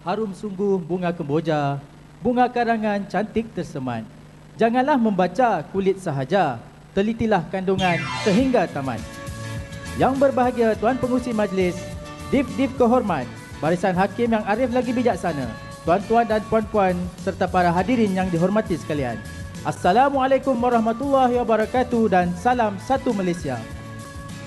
Harum sungguh bunga kemboja, bunga karangan cantik tersemat. Janganlah membaca kulit sahaja, telitilah kandungan sehingga tamat. Yang berbahagia Tuan Pengurusi Majlis, Div-Div kehormat, barisan hakim yang arif lagi bijaksana, tuan-tuan dan puan-puan serta para hadirin yang dihormati sekalian. Assalamualaikum warahmatullahi wabarakatuh dan salam satu Malaysia.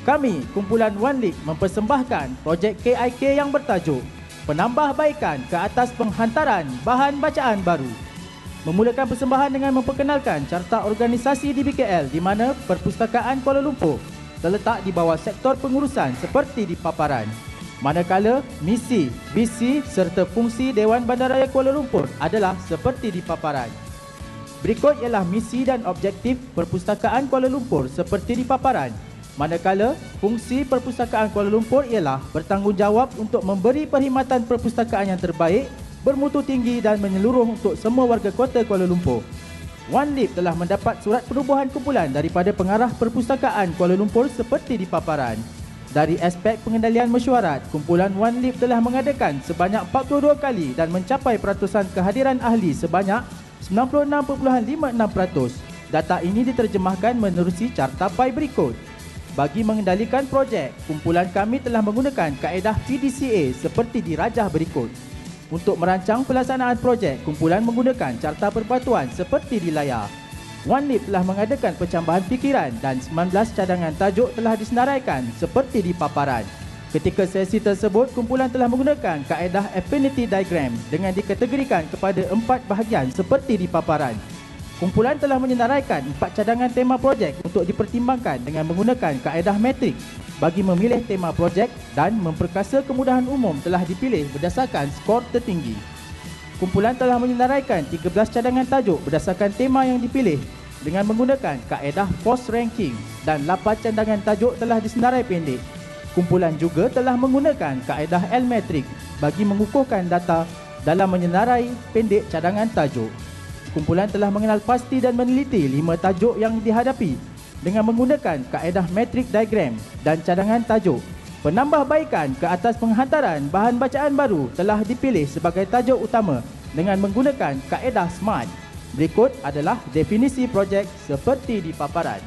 Kami, kumpulan One Leap mempersembahkan projek KIK yang bertajuk Penambahbaikan ke atas penghantaran bahan bacaan baru. Memulakan persembahan dengan memperkenalkan carta organisasi di BKL di mana Perpustakaan Kuala Lumpur terletak di bawah sektor pengurusan seperti di paparan. Manakala misi, visi serta fungsi Dewan Bandaraya Kuala Lumpur adalah seperti di paparan. Berikut ialah misi dan objektif Perpustakaan Kuala Lumpur seperti di paparan. Manakala fungsi Perpustakaan Kuala Lumpur ialah bertanggungjawab untuk memberi perkhidmatan perpustakaan yang terbaik, bermutu tinggi dan menyeluruh untuk semua warga kota Kuala Lumpur. One Leap telah mendapat surat penubuhan kumpulan daripada pengarah Perpustakaan Kuala Lumpur seperti di paparan. Dari aspek pengendalian mesyuarat, kumpulan One Leap telah mengadakan sebanyak 42 kali dan mencapai peratusan kehadiran ahli sebanyak 96.56%. Data ini diterjemahkan menerusi carta pie berikut. Bagi mengendalikan projek, kumpulan kami telah menggunakan kaedah PDCA seperti dirajah berikut. Untuk merancang pelaksanaan projek, kumpulan menggunakan carta perbatuan seperti di layar. One Leap telah mengadakan pencambahan fikiran dan 19 cadangan tajuk telah disenaraikan seperti di paparan. Ketika sesi tersebut, kumpulan telah menggunakan kaedah Affinity Diagram dengan dikategorikan kepada 4 bahagian seperti di paparan. Kumpulan telah menyenaraikan 4 cadangan tema projek untuk dipertimbangkan dengan menggunakan kaedah metrik. Bagi memilih tema projek dan memperkasa kemudahan umum telah dipilih berdasarkan skor tertinggi. Kumpulan telah menyenaraikan 13 cadangan tajuk berdasarkan tema yang dipilih dengan menggunakan kaedah force ranking dan 8 cadangan tajuk telah disenarai pendek. Kumpulan juga telah menggunakan kaedah L-metrik bagi mengukuhkan data dalam menyenarai pendek cadangan tajuk. Kumpulan telah mengenal pasti dan meneliti 5 tajuk yang dihadapi dengan menggunakan kaedah metrik diagram dan cadangan tajuk. Penambahbaikan ke atas penghantaran bahan bacaan baru telah dipilih sebagai tajuk utama dengan menggunakan kaedah SMART. Berikut adalah definisi projek seperti di paparan.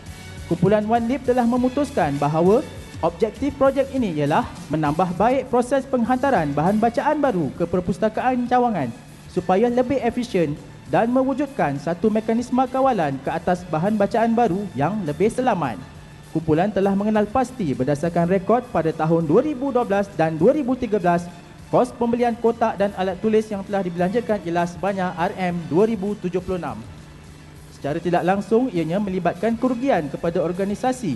Kumpulan One Leap telah memutuskan bahawa objektif projek ini ialah menambah baik proses penghantaran bahan bacaan baru ke perpustakaan cawangan supaya lebih efisien dan mewujudkan satu mekanisme kawalan ke atas bahan bacaan baru yang lebih selamat. Kumpulan telah mengenal pasti berdasarkan rekod pada tahun 2012 dan 2013, kos pembelian kotak dan alat tulis yang telah dibelanjakan ialah sebanyak RM2,076. Secara tidak langsung, ianya melibatkan kerugian kepada organisasi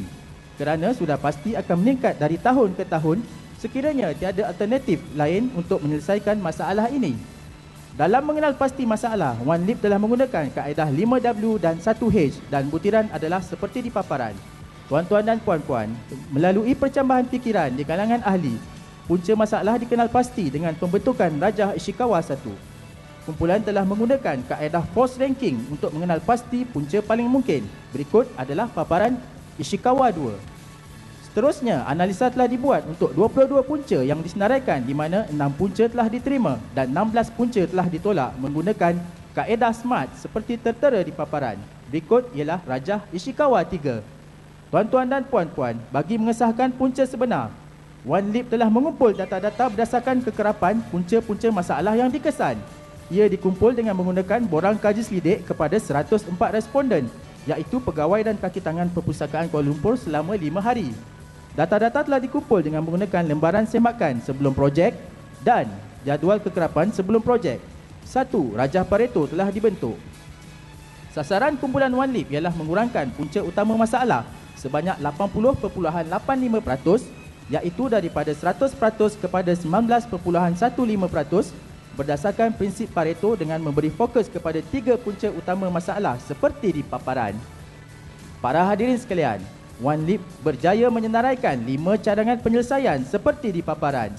kerana sudah pasti akan meningkat dari tahun ke tahun sekiranya tiada alternatif lain untuk menyelesaikan masalah ini. Dalam mengenal pasti masalah, One Leap telah menggunakan kaedah 5W dan 1H dan butiran adalah seperti di paparan. Tuan-tuan dan puan-puan, melalui percambahan fikiran di kalangan ahli, punca masalah dikenal pasti dengan pembentukan Rajah Ishikawa 1. Kumpulan telah menggunakan kaedah force ranking untuk mengenal pasti punca paling mungkin. Berikut adalah paparan Ishikawa 2. Seterusnya, analisa telah dibuat untuk 22 punca yang disenaraikan di mana 6 punca telah diterima dan 16 punca telah ditolak menggunakan kaedah SMART seperti tertera di paparan. Berikut ialah Rajah Ishikawa 3. Tuan-tuan dan puan-puan, bagi mengesahkan punca sebenar, One Leap telah mengumpul data-data berdasarkan kekerapan punca-punca masalah yang dikesan. Ia dikumpul dengan menggunakan borang kaji selidik kepada 104 responden, iaitu pegawai dan kaki tangan Perpustakaan Kuala Lumpur selama 5 hari. Data-data telah dikumpul dengan menggunakan lembaran semakan sebelum projek dan jadual kekerapan sebelum projek. 1. Rajah Pareto telah dibentuk. Sasaran kumpulan One Leap ialah mengurangkan punca utama masalah sebanyak 80.85%, iaitu daripada 100% kepada 19.15% berdasarkan prinsip Pareto dengan memberi fokus kepada 3 punca utama masalah seperti di paparan. Para hadirin sekalian, One Leap berjaya menyenaraikan 5 cadangan penyelesaian seperti di paparan.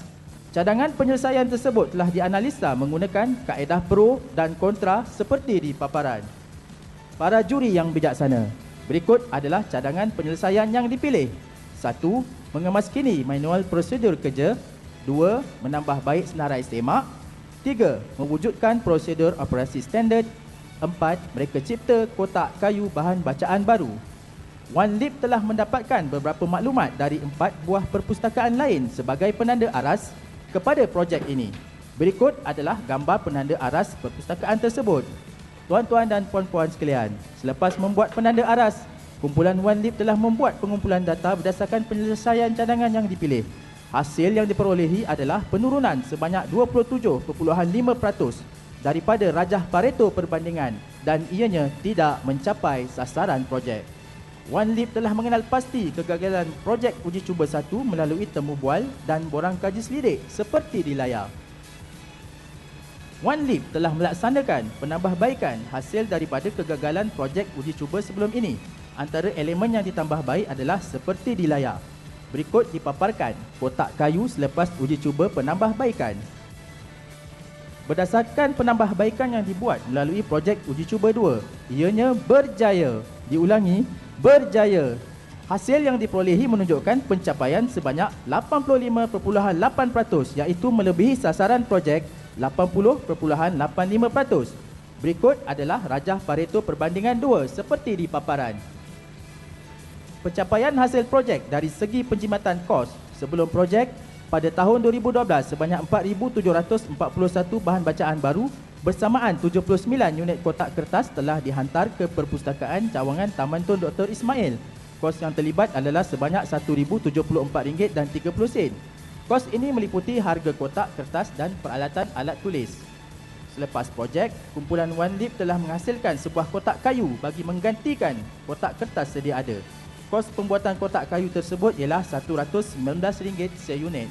Cadangan penyelesaian tersebut telah dianalisa menggunakan kaedah pro dan kontra seperti di paparan. Para juri yang bijaksana, berikut adalah cadangan penyelesaian yang dipilih. 1. Mengemaskini manual prosedur kerja. 2. Menambah baik senarai semak. 3. Mewujudkan prosedur operasi standard. 4. Mereka cipta kotak kayu bahan bacaan baru. OneLib telah mendapatkan beberapa maklumat dari 4 buah perpustakaan lain sebagai penanda aras kepada projek ini. Berikut adalah gambar penanda aras perpustakaan tersebut. Tuan-tuan dan puan-puan sekalian, selepas membuat penanda aras, kumpulan OneLib telah membuat pengumpulan data berdasarkan penyelesaian cadangan yang dipilih. Hasil yang diperolehi adalah penurunan sebanyak 27.5% daripada rajah Pareto perbandingan dan ianya tidak mencapai sasaran projek. OneLib telah mengenal pasti kegagalan projek uji cuba 1 melalui temu bual dan borang kaji selidik seperti di layar. OneLib telah melaksanakan penambahbaikan hasil daripada kegagalan projek uji cuba sebelum ini. Antara elemen yang ditambah baik adalah seperti di layar. Berikut dipaparkan kotak kayu selepas uji cuba penambahbaikan. Berdasarkan penambahbaikan yang dibuat melalui projek uji cuba 2, ianya berjaya. Diulangi, berjaya. Hasil yang diperolehi menunjukkan pencapaian sebanyak 85.8% iaitu melebihi sasaran projek 80.85%. Berikut adalah rajah Pareto perbandingan 2 seperti di paparan. Pencapaian hasil projek dari segi penjimatan kos sebelum projek pada tahun 2012 sebanyak 4,741 bahan bacaan baru bersamaan 79 unit kotak kertas telah dihantar ke Perpustakaan Cawangan Taman Tun Dr. Ismail. Kos yang terlibat adalah sebanyak RM1,074.30. Kos ini meliputi harga kotak kertas dan peralatan alat tulis. Selepas projek, kumpulan OneLib telah menghasilkan sebuah kotak kayu bagi menggantikan kotak kertas sedia ada. Kos pembuatan kotak kayu tersebut ialah RM119 seunit.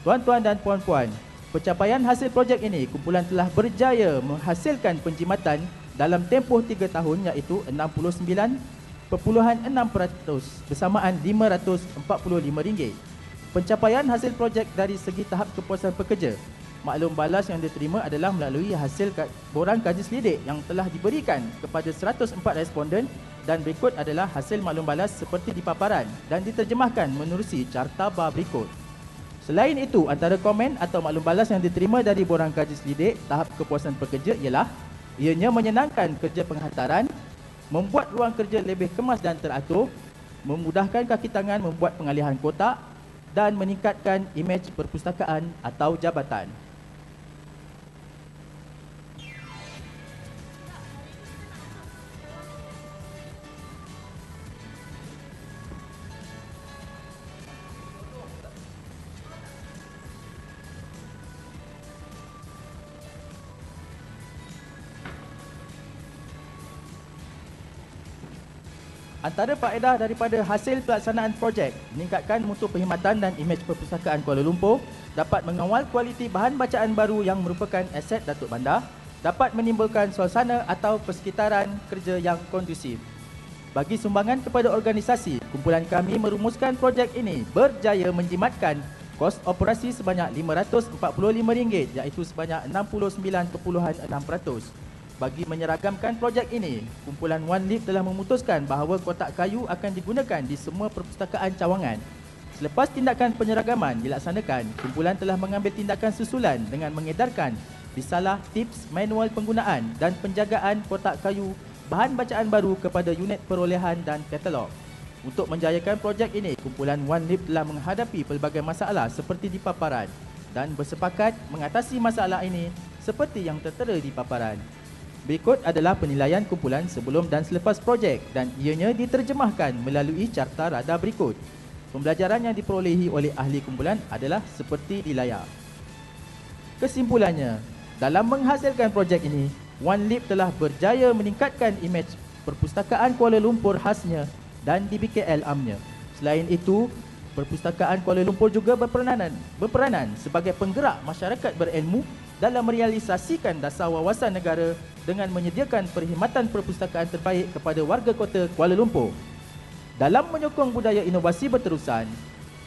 Tuan-tuan dan puan-puan, pencapaian hasil projek ini, kumpulan telah berjaya menghasilkan penjimatan dalam tempoh 3 tahun iaitu 69.6% bersamaan RM545. Pencapaian hasil projek dari segi tahap kepuasan pekerja. Maklum balas yang diterima adalah melalui hasil borang kaji selidik yang telah diberikan kepada 104 responden dan berikut adalah hasil maklum balas seperti di paparan dan diterjemahkan menerusi carta bar berikut. Selain itu, antara komen atau maklum balas yang diterima dari borang kaji selidik tahap kepuasan pekerja ialah ianya menyenangkan kerja penghantaran, membuat ruang kerja lebih kemas dan teratur, memudahkan kaki tangan membuat pengalihan kotak dan meningkatkan imej perpustakaan atau jabatan. Antara faedah daripada hasil pelaksanaan projek, meningkatkan mutu perkhidmatan dan imej perpustakaan Kuala Lumpur, dapat mengawal kualiti bahan bacaan baru yang merupakan aset Datuk Bandar, dapat menimbulkan suasana atau persekitaran kerja yang kondusif. Bagi sumbangan kepada organisasi, kumpulan kami merumuskan projek ini berjaya menjimatkan kos operasi sebanyak RM545 iaitu sebanyak 69.6%. Bagi menyeragamkan projek ini, kumpulan OneLib telah memutuskan bahawa kotak kayu akan digunakan di semua perpustakaan cawangan. Selepas tindakan penyeragaman dilaksanakan, kumpulan telah mengambil tindakan susulan dengan mengedarkan risalah tips manual penggunaan dan penjagaan kotak kayu bahan bacaan baru kepada unit perolehan dan katalog. Untuk menjayakan projek ini, kumpulan OneLib telah menghadapi pelbagai masalah seperti di paparan dan bersepakat mengatasi masalah ini seperti yang tertera di paparan. Berikut adalah penilaian kumpulan sebelum dan selepas projek dan ianya diterjemahkan melalui carta rada berikut. Pembelajaran yang diperolehi oleh ahli kumpulan adalah seperti di layar. Kesimpulannya, dalam menghasilkan projek ini, OneLib telah berjaya meningkatkan imej perpustakaan Kuala Lumpur khasnya dan DBKL amnya. Selain itu, Perpustakaan Kuala Lumpur juga berperanan sebagai penggerak masyarakat berilmu dalam merealisasikan dasar wawasan negara dengan menyediakan perkhidmatan perpustakaan terbaik kepada warga kota Kuala Lumpur. Dalam menyokong budaya inovasi berterusan,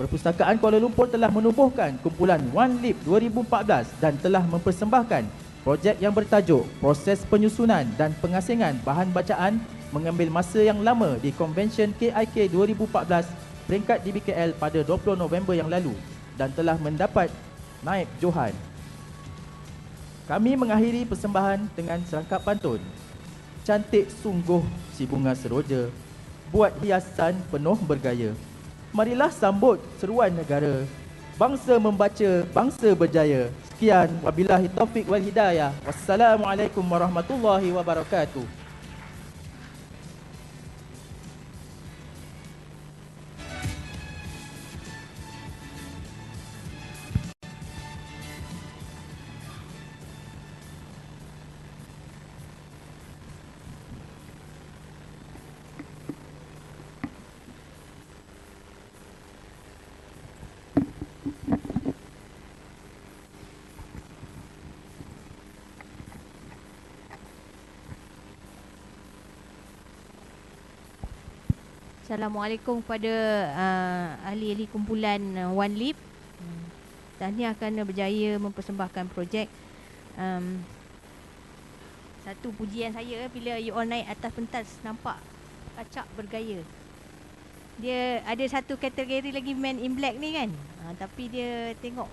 Perpustakaan Kuala Lumpur telah menubuhkan kumpulan OneLib 2014 dan telah mempersembahkan projek yang bertajuk Proses Penyusunan dan Pengasingan Bahan Bacaan mengambil masa yang lama di Convention KIK 2014 peringkat DBKL pada 20 November yang lalu dan telah mendapat naib Johan. Kami mengakhiri persembahan dengan serangkap pantun. Cantik sungguh si bunga seroja, buat hiasan penuh bergaya. Marilah sambut seruan negara, bangsa membaca, bangsa berjaya. Sekian, wabillahi taufik wal hidayah. Wassalamualaikum warahmatullahi wabarakatuh. Assalamualaikum kepada ahli-ahli kumpulan One Lip. Tahniah kerana berjaya mempersembahkan projek. Satu pujian saya bila you all naik atas pentas nampak acak bergaya. Dia ada satu kategori lagi Man in Black ni kan. Tapi dia tengok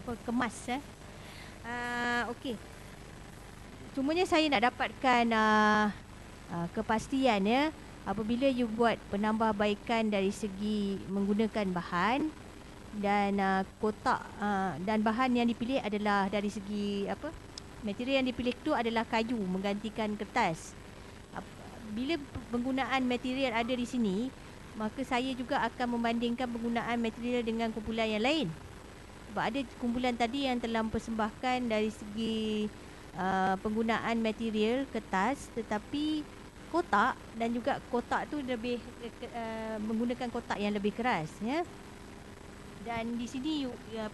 apa kemas okey. Cumanya saya nak dapatkan kepastian ya. Apabila you buat penambahbaikan dari segi menggunakan bahan dan kotak dan bahan yang dipilih adalah dari segi apa? Material yang dipilih itu adalah kayu menggantikan kertas. Bila penggunaan material ada di sini, maka saya juga akan membandingkan penggunaan material dengan kumpulan yang lain. Sebab ada kumpulan tadi yang telah mempersembahkan dari segi penggunaan material kertas tetapi kotak dan juga kotak tu lebih menggunakan kotak yang lebih keras ya. Dan di sini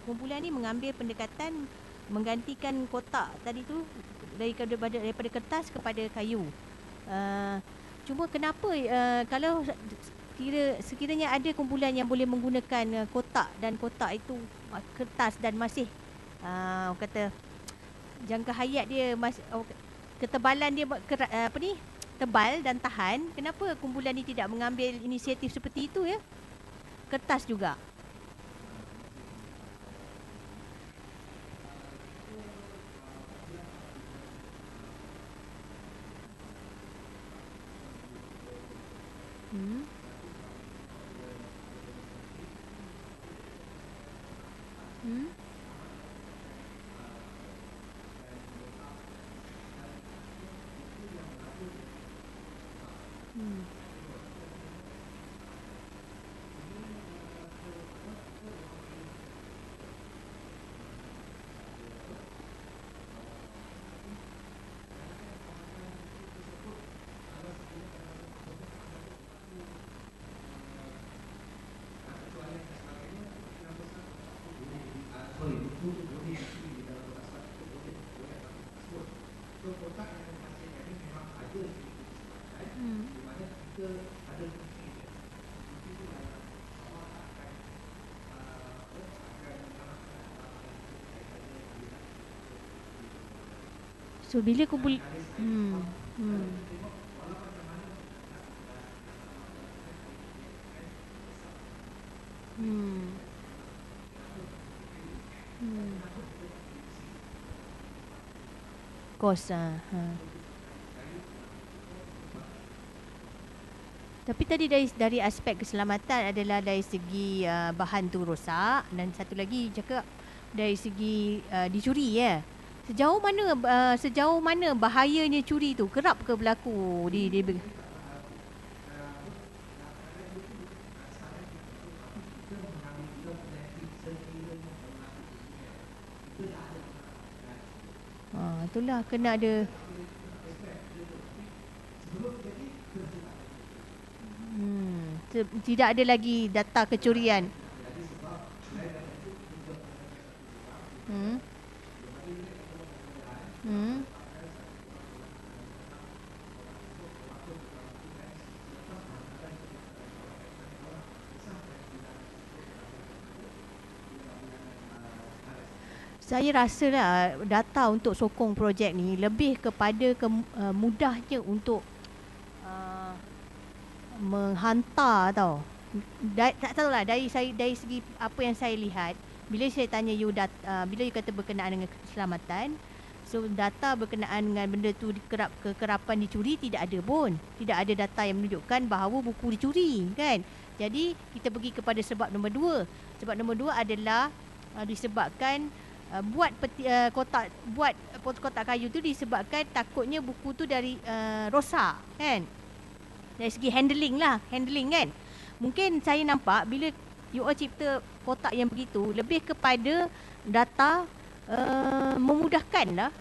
kumpulan ni mengambil pendekatan menggantikan kotak tadi tu daripada kertas kepada kayu. Cuma kenapa kalau sekiranya ada kumpulan yang boleh menggunakan kotak dan kotak itu kertas dan masih kata jangka hayat dia ketebalan dia tebal dan tahan, kenapa kumpulan ini tidak mengambil inisiatif seperti itu ya? Kertas juga. Hmm. Hmm. So bila kumpul kos Tapi tadi dari aspek keselamatan adalah dari segi bahan tu rosak dan satu lagi cakap dari segi dicuri ya. Sejauh mana bahayanya curi tu kerap ke berlaku di itulah kena ada tidak ada lagi data kecurian. Saya rasalah data untuk sokong projek ni lebih kepada mudahnya untuk menghantar tau. Tak tahulah dari segi apa yang saya lihat bila saya tanya you bila you kata berkenaan dengan keselamatan, So data berkenaan dengan benda tu kekerapan dicuri tidak ada pun. Tidak ada data yang menunjukkan bahawa buku dicuri, kan. Jadi kita pergi kepada sebab nombor 2. Sebab nombor 2 adalah disebabkan buat kotak kayu tu disebabkan takutnya buku tu dari rosak, kan. Dari segi handling kan. Mungkin saya nampak bila you all cipta kotak yang begitu lebih kepada data memudahkan lah.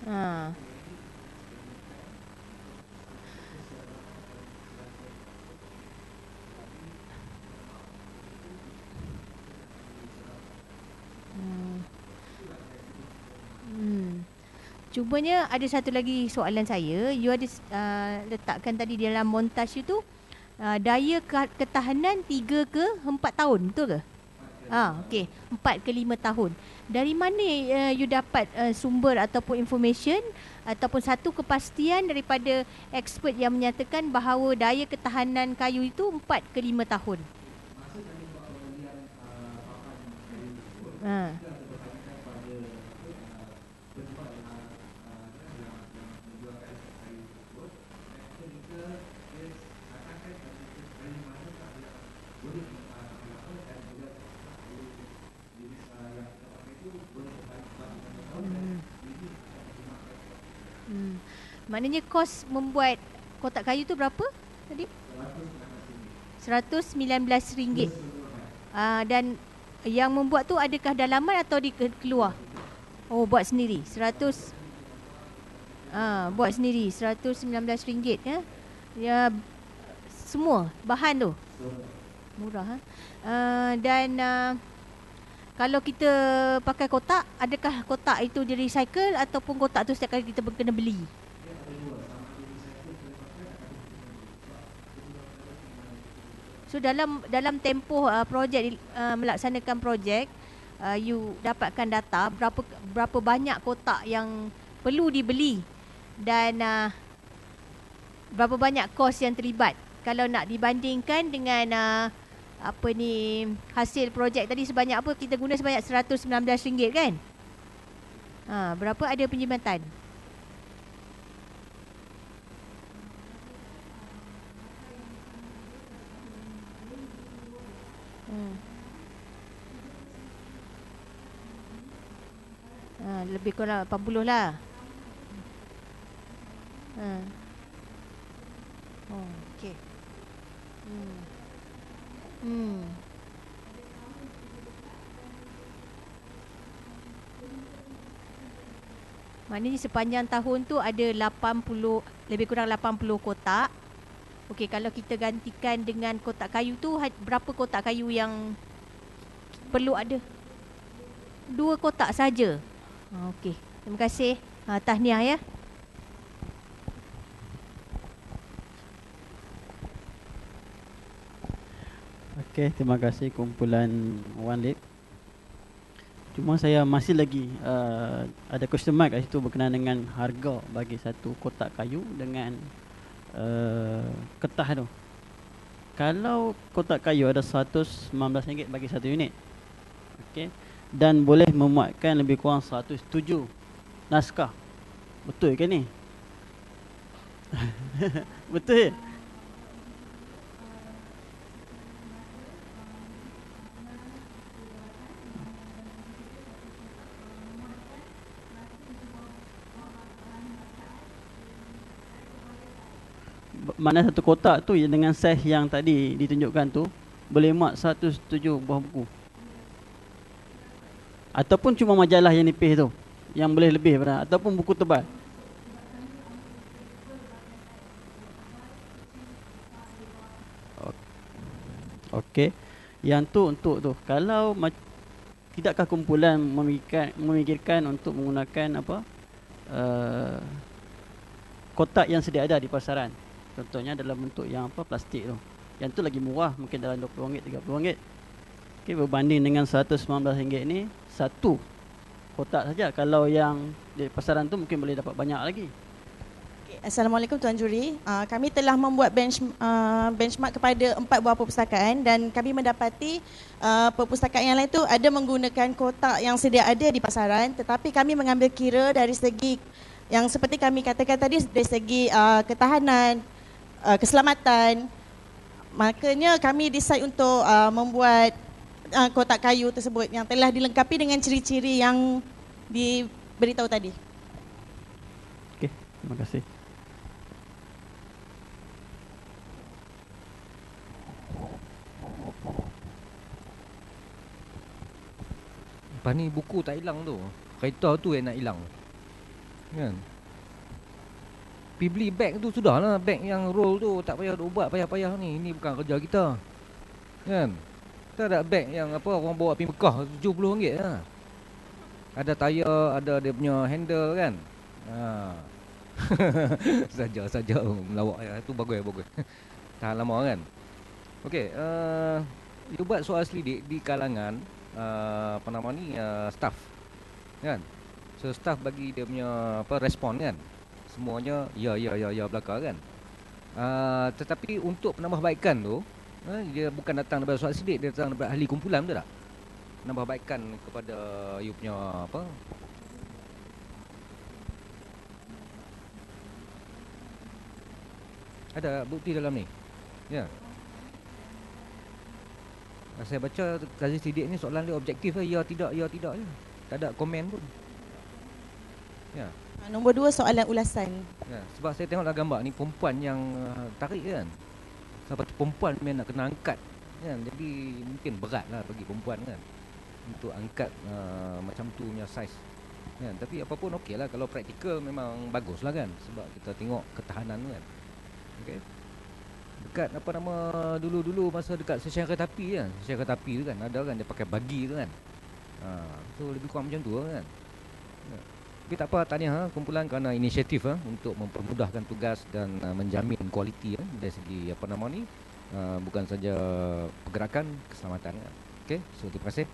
Ha. Cubanya ada satu lagi soalan saya. You ada letakkan tadi di dalam montaj itu daya ketahanan 3 ke 4 tahun, betul ke? Okey, 4 ke 5 tahun. Dari mana you dapat sumber ataupun information ataupun satu kepastian daripada expert yang menyatakan bahawa daya ketahanan kayu itu 4 ke 5 tahun? Maknanya kos membuat kotak kayu tu berapa tadi? RM119. Dan yang membuat tu adakah dalaman atau di keluar? Oh, buat sendiri. Buat sendiri RM119 ya. Ya, semua bahan tu. Murah dan kalau kita pakai kotak, adakah kotak itu di recycle ataupun kotak tu setiap kali kita kena beli? So dalam tempoh projek melaksanakan projek, you dapatkan data berapa banyak kotak yang perlu dibeli dan berapa banyak kos yang terlibat. Kalau nak dibandingkan dengan hasil projek tadi sebanyak apa, kita guna sebanyak RM119 kan? Berapa ada penjimatan? Lebih kurang 80 lah. Okey. Maknanya sepanjang tahun tu ada 80, lebih kurang 80 kotak. Okey, kalau kita gantikan dengan kotak kayu tu, berapa kotak kayu yang perlu ada? 2 kotak saja. Okey, terima kasih. Tahniah ya. Okey, terima kasih kumpulan Wan Lip. Cuma saya masih lagi ada question mark kat situ berkenaan dengan harga bagi satu kotak kayu dengan kertas tu. Kalau kotak kayu ada RM119 bagi satu unit, okey, dan boleh memuatkan lebih kurang 107 naskah. Betul ke ni? Betul. Mana satu kotak tu dengan saiz yang tadi ditunjukkan tu boleh muat 107 buah buku. Ataupun cuma majalah yang nipis tu yang boleh lebih pada, ataupun buku tebal. Okey. Yang tu untuk tu. Kalau tidakkah kumpulan memikirkan untuk menggunakan kotak yang sedia ada di pasaran? Contohnya dalam bentuk yang plastik tu. Yang tu lagi murah, mungkin dalam RM20, RM30. Okey, berbanding dengan RM119 ni, satu kotak saja. Kalau yang di pasaran tu mungkin boleh dapat banyak lagi. Assalamualaikum Tuan Juri. Kami telah membuat benchmark kepada 4 buah perpustakaan dan kami mendapati perpustakaan yang lain tu ada menggunakan kotak yang sedia ada di pasaran, tetapi kami mengambil kira dari segi yang seperti kami katakan tadi, dari segi ketahanan, keselamatan. Makanya kami decide untuk membuat kotak kayu tersebut yang telah dilengkapi dengan ciri-ciri yang diberitahu tadi. Okey, terima kasih. Lepas ni buku tak hilang tu. Kereta tu yang nak hilang. Kan? Pergi beli beg tu sudahlah. Beg yang roll tu. Tak payah ubat payah-payah ni. Ini bukan kerja kita. Kan? Kita ada beg yang apa orang bawa pergi Mekah RM70 lah. Ada tayar, ada dia punya handle kan. Saja melawak ya. Itu bagus. Tahan lama kan. Okey, you buat soal selidik di kalangan staff kan. So staff bagi dia punya respon kan. Semuanya ya belaka kan. Tetapi untuk penambahbaikan tu dia bukan datang daripada soal selidik, dia datang daripada ahli kumpulan, betul tak? Penambahbaikan kepada you punya ada bukti dalam ni. Ya. Saya baca kazi sidik ni soalan dia objektif lah. Ya tidak je. Tak ada komen pun. Ya. Nombor 2 soalan ulasan. Ya, sebab saya tengoklah gambar ni perempuan yang tarik kan. Sebab perempuan memang nak kena angkat kan. Jadi mungkin berat lah bagi perempuan kan untuk angkat macam tu punya saiz kan. Tapi apa pun okey lah. Kalau praktikal memang bagus lah kan. Sebab kita tengok ketahanan kan. Okey. Dekat dulu masa dekat stesen kereta api kan. Stesen kereta api tu kan ada kan dia pakai bagi tu kan. So lebih kurang macam tu kan. Tapi tak apa, tahniah kumpulan kerana inisiatif untuk mempermudahkan tugas dan menjamin kualiti dari segi bukan saja pergerakan, keselamatan kan. Okey, so terima kasih.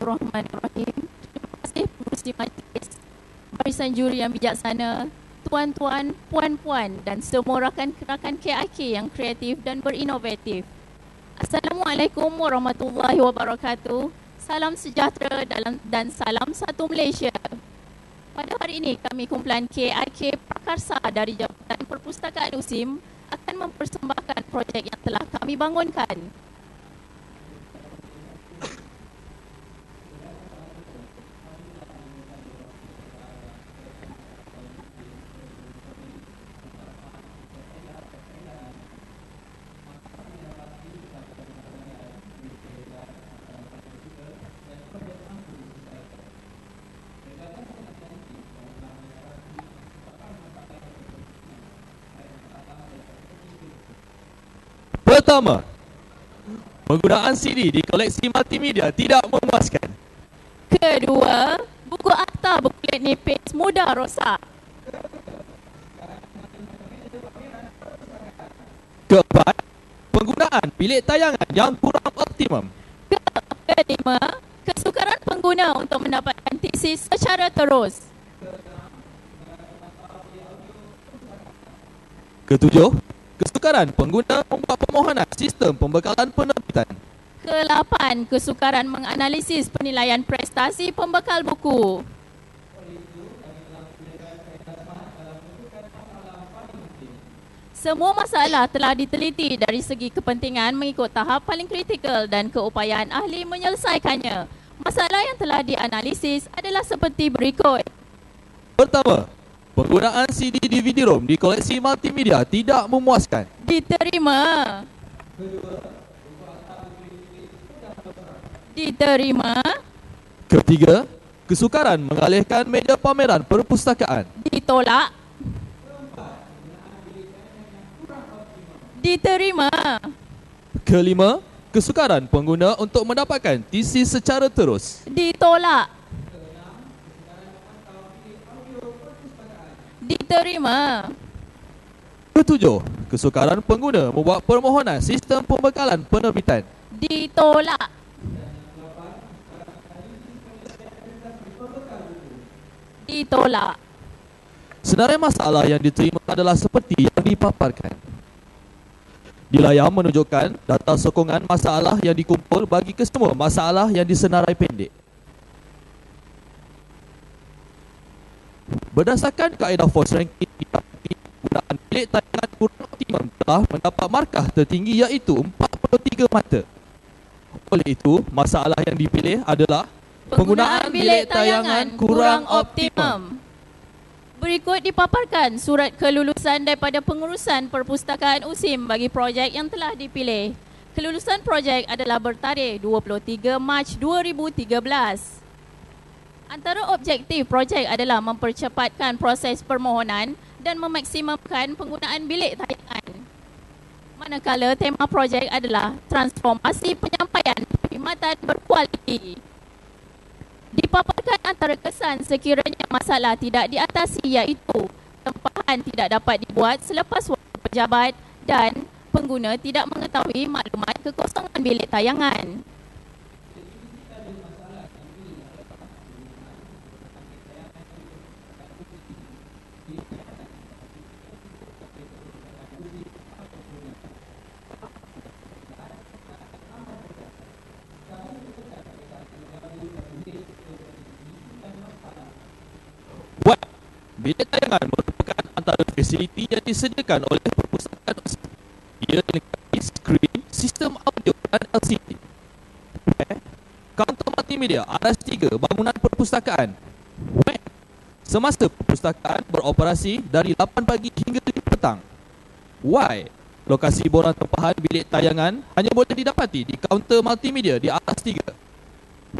Bismillahirrahmanirrahim. Terima kasih pengurusi majlis, barisan juri yang bijaksana, tuan-tuan, puan-puan dan semua rakan-rakan KIK yang kreatif dan berinovatif. Assalamualaikum warahmatullahi wabarakatuh. Salam sejahtera dan salam satu Malaysia. Pada hari ini kami kumpulan KIK Prakarsa dari Jabatan Perpustakaan USIM akan mempersembahkan projek yang telah kami bangunkan. Pertama, penggunaan CD di koleksi multimedia tidak memuaskan. Kedua, buku akta berkulit nipis mudah rosak. Keempat, penggunaan bilik tayangan yang kurang optimum. Kelima, kesukaran pengguna untuk mendapatkan tesis secara terus. Ketujuh, kesukaran pengguna membuat permohonan sistem pembekalan penerbitan. Kelapan, kesukaran menganalisis penilaian prestasi pembekal buku. Semua masalah telah diteliti dari segi kepentingan mengikut tahap paling kritikal dan keupayaan ahli menyelesaikannya. Masalah yang telah dianalisis adalah seperti berikut. Pertama, penggunaan CD DVD-ROM di koleksi multimedia tidak memuaskan. Diterima. Diterima. Ketiga, kesukaran mengalihkan meja pameran perpustakaan. Ditolak. Diterima. Kelima, kesukaran pengguna untuk mendapatkan tesis secara terus. Ditolak. Diterima. Ketujuh, kesukaran pengguna membuat permohonan sistem pembekalan penerbitan. Ditolak. Ditolak. Senarai masalah yang diterima adalah seperti yang dipaparkan. Di layar menunjukkan data sokongan masalah yang dikumpul bagi kesemua masalah yang disenarai pendek. Berdasarkan kaedah force ranking, penggunaan bilik tayangan kurang optimum telah mendapat markah tertinggi iaitu 43 mata. Oleh itu, masalah yang dipilih adalah penggunaan bilik tayangan kurang optimum. Berikut dipaparkan surat kelulusan daripada pengurusan perpustakaan USIM bagi projek yang telah dipilih. Kelulusan projek adalah bertarikh 23 Mac 2013. Antara objektif projek adalah mempercepatkan proses permohonan dan memaksimumkan penggunaan bilik tayangan. Manakala tema projek adalah transformasi penyampaian perkhidmatan berkualiti. Dipaparkan antara kesan sekiranya masalah tidak diatasi iaitu tempahan tidak dapat dibuat selepas waktu pejabat dan pengguna tidak mengetahui maklumat kekosongan bilik tayangan. Bilik tayangan merupakan antara fasiliti yang disediakan oleh perpustakaan USIM. Ia dilengkapi skrin, sistem audio dan LCD. Kaunter multimedia RS3 bangunan perpustakaan. Web. Semasa perpustakaan beroperasi dari 8 pagi hingga 5 petang. Y. Lokasi borang tempahan bilik tayangan hanya boleh didapati di kaunter multimedia di RS3.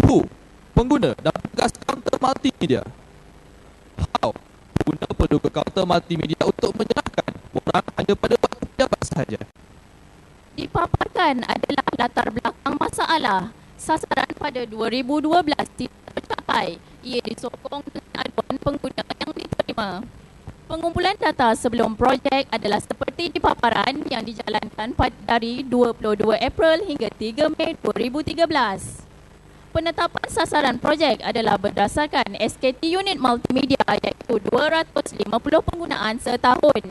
Who. Pengguna dan petugas kaunter multimedia. How. Pengguna perlu ke kaunter multimedia untuk menyerahkan borang hanya pada waktu pejabat sahaja. Dipaparkan adalah latar belakang masalah. Sasaran pada 2012 tidak tercapai. Ia disokong dengan aduan pengguna yang diterima. Pengumpulan data sebelum projek adalah seperti di paparan yang dijalankan dari 22 April hingga 3 Mei 2013. Penetapan sasaran projek adalah berdasarkan SKT unit multimedia iaitu 250 penggunaan setahun.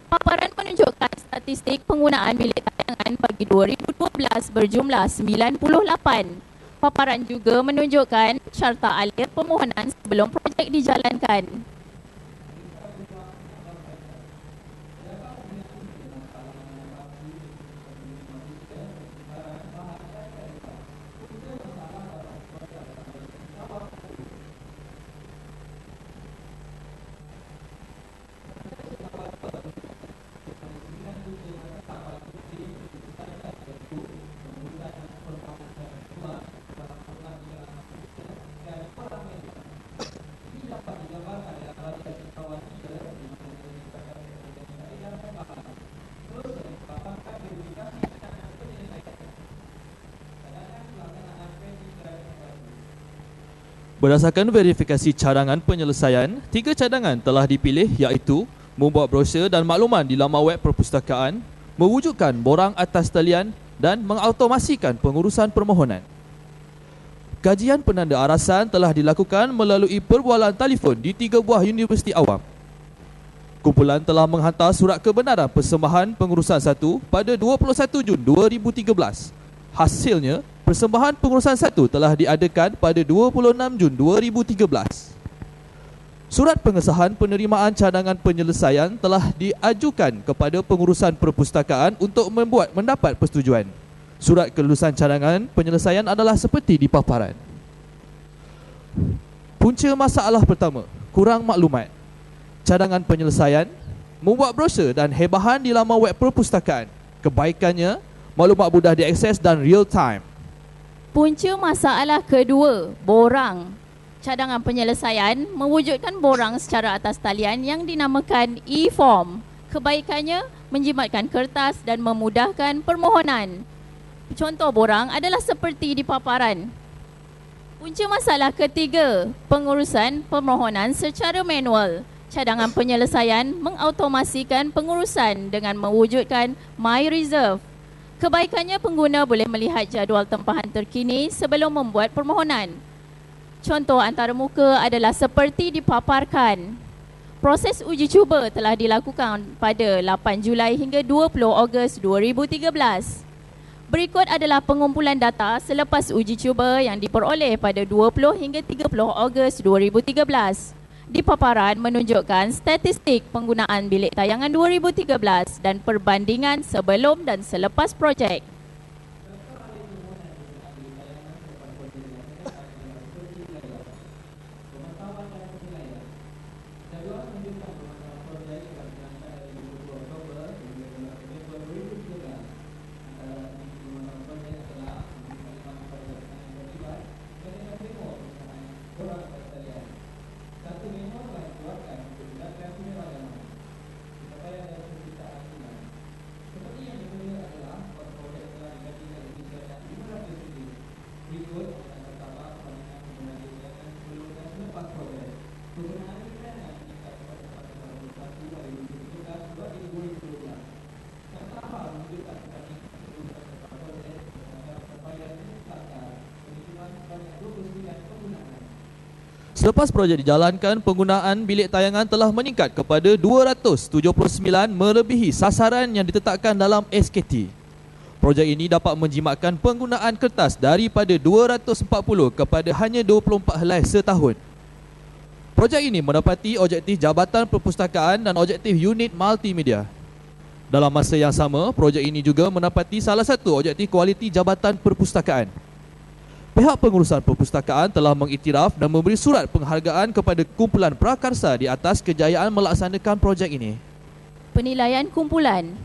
Paparan menunjukkan statistik penggunaan bilik tayangan bagi 2012 berjumlah 98. Paparan juga menunjukkan carta alir permohonan sebelum projek dijalankan. Berdasarkan verifikasi cadangan penyelesaian, 3 cadangan telah dipilih iaitu membuat brosur dan makluman di laman web perpustakaan, mewujudkan borang atas talian dan mengautomasikan pengurusan permohonan. Kajian penanda arasan telah dilakukan melalui perbualan telefon di 3 buah universiti awam. Kumpulan telah menghantar surat kebenaran persembahan pengurusan 1 pada 21 Jun 2013. Hasilnya, persembahan pengurusan 1 telah diadakan pada 26 Jun 2013. Surat pengesahan penerimaan cadangan penyelesaian telah diajukan kepada pengurusan perpustakaan untuk mendapat persetujuan. Surat kelulusan cadangan penyelesaian adalah seperti di paparan. Punca masalah pertama, kurang maklumat. Cadangan penyelesaian, membuat brosur dan hebahan di laman web perpustakaan. Kebaikannya, maklumat mudah diakses dan real time. Punca masalah kedua, borang. Cadangan penyelesaian mewujudkan borang secara atas talian yang dinamakan e-form. Kebaikannya, menjimatkan kertas dan memudahkan permohonan. Contoh borang adalah seperti di paparan. Punca masalah ketiga, pengurusan permohonan secara manual. Cadangan penyelesaian mengautomasikan pengurusan dengan mewujudkan My Reserve. Kebaikannya, pengguna boleh melihat jadual tempahan terkini sebelum membuat permohonan. Contoh antarmuka adalah seperti dipaparkan. Proses uji cuba telah dilakukan pada 8 Julai hingga 20 Ogos 2013. Berikut adalah pengumpulan data selepas uji cuba yang diperoleh pada 20 hingga 30 Ogos 2013. Di paparan menunjukkan statistik penggunaan bilik tayangan 2013 dan perbandingan sebelum dan selepas projek. Selepas projek dijalankan, penggunaan bilik tayangan telah meningkat kepada 279 melebihi sasaran yang ditetapkan dalam SKT. Projek ini dapat menjimatkan penggunaan kertas daripada 240 kepada hanya 24 helai setahun. Projek ini mendapati objektif Jabatan Perpustakaan dan objektif unit multimedia. Dalam masa yang sama, projek ini juga mendapati salah satu objektif kualiti Jabatan Perpustakaan. Pihak pengurusan perpustakaan telah mengiktiraf dan memberi surat penghargaan kepada kumpulan prakarsa di atas kejayaan melaksanakan projek ini. Penilaian kumpulan.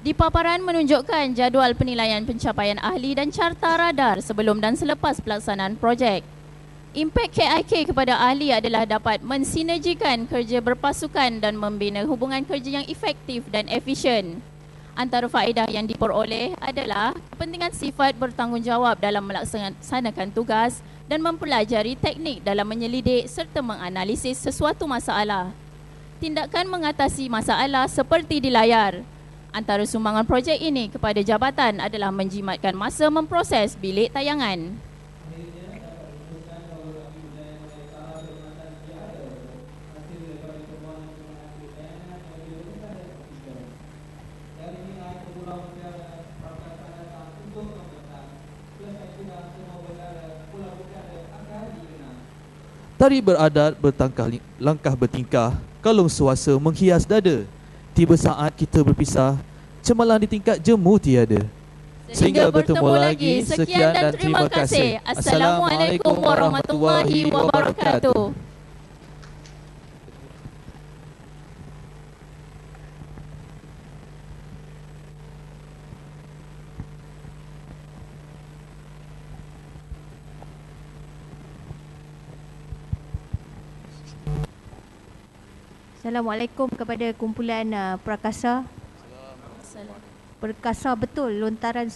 Di paparan menunjukkan jadual penilaian pencapaian ahli dan carta radar sebelum dan selepas pelaksanaan projek. Impak KIK kepada ahli adalah dapat mensinergikan kerja berpasukan dan membina hubungan kerja yang efektif dan efisien. Antara faedah yang diperoleh adalah kepentingan sifat bertanggungjawab dalam melaksanakan tugas dan mempelajari teknik dalam menyelidik serta menganalisis sesuatu masalah. Tindakan mengatasi masalah seperti di layar. Antara sumbangan projek ini kepada jabatan adalah menjimatkan masa memproses bilik tayangan. Tari beradat langkah bertingkah, kalung suasa menghias dada. Tiba saat kita berpisah, cemalang di tingkat jemu tiada. Sehingga bertemu lagi, sekian dan terima kasih. Assalamualaikum warahmatullahi wabarakatuh. Assalamualaikum kepada kumpulan Prakasa. Perkasa betul lontaran